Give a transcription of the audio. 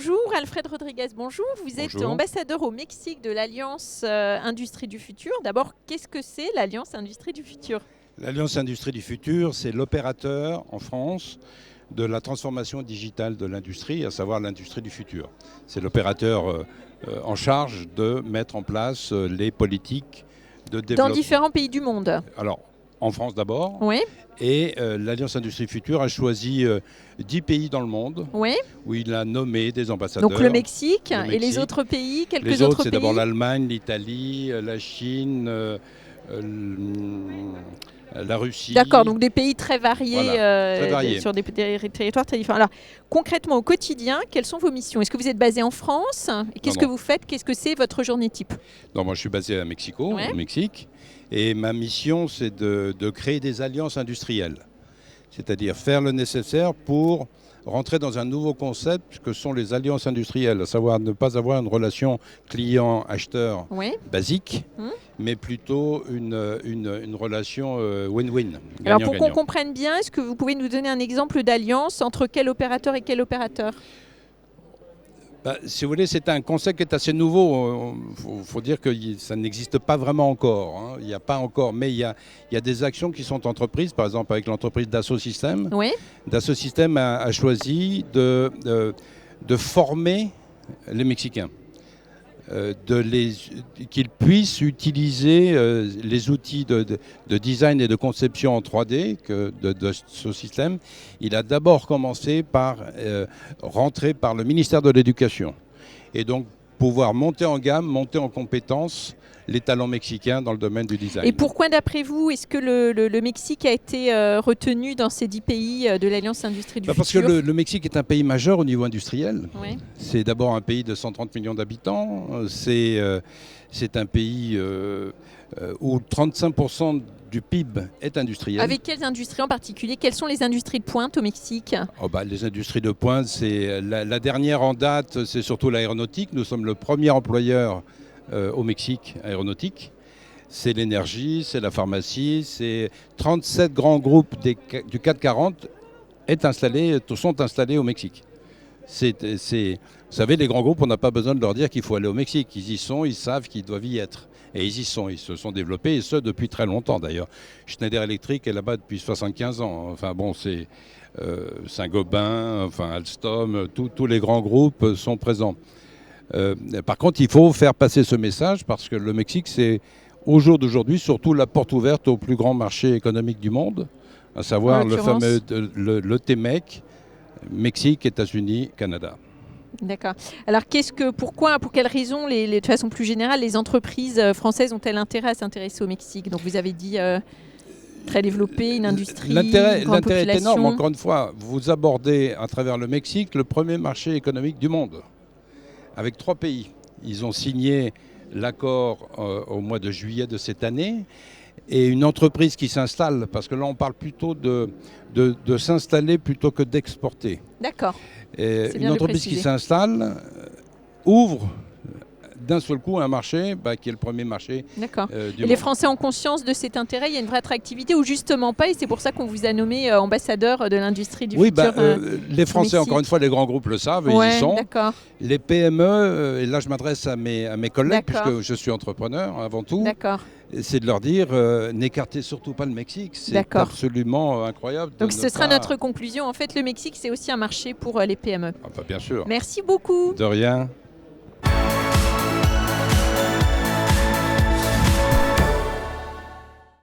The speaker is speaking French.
Bonjour, Alfred Rodriguez, bonjour. Vous êtes Bonjour. ambassadeur au Mexique de l'Alliance Industrie du Futur. D'abord, qu'est-ce que c'est l'Alliance Industrie du Futur? L'Alliance Industrie du Futur, c'est l'opérateur en France de la transformation digitale de l'industrie, à savoir l'industrie du futur. C'est l'opérateur en charge de mettre en place les politiques de développement. Dans différents pays du monde. Alors, en France d'abord. Oui, Et l'Alliance Industrie Future a choisi 10 pays dans le monde oui. où il a nommé des ambassadeurs. Donc le Mexique, Le et les Mexique. autres pays, quelques Les autres autres, c'est pays. d'abord l'Allemagne, l'Italie, la Chine, la Russie. D'accord, donc des pays très variés, Voilà, très variés. sur des territoires très différents. Alors, concrètement, au quotidien, quelles sont vos missions? Est-ce que vous êtes basé en France? Et qu'est-ce Non, que non. vous faites? Qu'est-ce que c'est votre journée type? Non, moi, je suis basé à Mexico, Ouais. au Mexique. Et ma mission, c'est de créer des alliances industrielles. C'est-à-dire faire le nécessaire pour rentrer dans un nouveau concept que sont les alliances industrielles, à savoir ne pas avoir une relation client-acheteur Oui. basique, mais plutôt une relation win-win. Alors pour qu'on gagnant-gagnant. comprenne bien, est-ce que vous pouvez nous donner un exemple d'alliance entre quel opérateur et quel opérateur? Si vous voulez, c'est un concept qui est assez nouveau. Il faut dire que ça n'existe pas vraiment encore. Hein. Il n'y a pas encore, mais il y a des actions qui sont entreprises, par exemple avec l'entreprise Dassault Systèmes. Oui. Dassault Systèmes a choisi de former les Mexicains, qu'ils puissent utiliser les outils de design et de conception en 3D de Dassault Systèmes. Il a d'abord commencé par rentrer par le ministère de l'Éducation et donc pouvoir monter en gamme, monter en compétences les talents mexicains dans le domaine du design. Et pourquoi, d'après vous, est-ce que le Mexique a été retenu dans ces 10 pays de l'Alliance Industrie du Parce que Futur? le Mexique est un pays majeur au niveau industriel. Oui. C'est d'abord un pays de 130 millions d'habitants. C'est un pays où 35% du PIB est industriel. Avec quelles industries en particulier? Quelles sont les industries de pointe au Mexique? Les industries de pointe, c'est la dernière en date, c'est surtout l'aéronautique. Nous sommes le premier employeur au Mexique aéronautique. C'est l'énergie, c'est la pharmacie, c'est 37 grands groupes du CAC 40 sont installés au Mexique. Vous savez, les grands groupes, on n'a pas besoin de leur dire qu'il faut aller au Mexique. Ils y sont, ils savent qu'ils doivent y être. Et ils y sont, ils se sont développés, et ce depuis très longtemps d'ailleurs. Schneider Electric est là-bas depuis 75 ans. Enfin bon, c'est Saint-Gobain, enfin Alstom, tous les grands groupes sont présents. Par contre, il faut faire passer ce message parce que le Mexique, c'est au jour d'aujourd'hui surtout la porte ouverte au plus grand marché économique du monde, à savoir le fameux le TMEC, Mexique, États-Unis, Canada. D'accord. Alors pour quelles raisons, de façon plus générale, les entreprises françaises ont-elles intérêt à s'intéresser au Mexique? Donc vous avez dit très développé, une industrie, une grande L'intérêt est énorme. population. Encore une fois, vous abordez à travers le Mexique le premier marché économique du monde, avec 3 pays. Ils ont signé l'accord au mois de juillet de cette année. Et une entreprise qui s'installe, parce que là on parle plutôt de s'installer plutôt que d'exporter. D'accord. Une entreprise qui s'installe ouvre d'un seul coup un marché qui est le premier marché du monde. Les Français ont conscience de cet intérêt? Il y a une vraie attractivité ou justement pas? Et c'est pour ça qu'on vous a nommé ambassadeur de l'industrie du futur. Les Français, encore une fois, les grands groupes le savent, ils y sont. Les PME, et là je m'adresse à mes collègues puisque je suis entrepreneur avant tout. C'est de leur dire, n'écartez surtout pas le Mexique, c'est absolument incroyable. Donc ce sera notre conclusion. En fait, le Mexique, c'est aussi un marché pour les PME. Bien sûr. Merci beaucoup. De rien.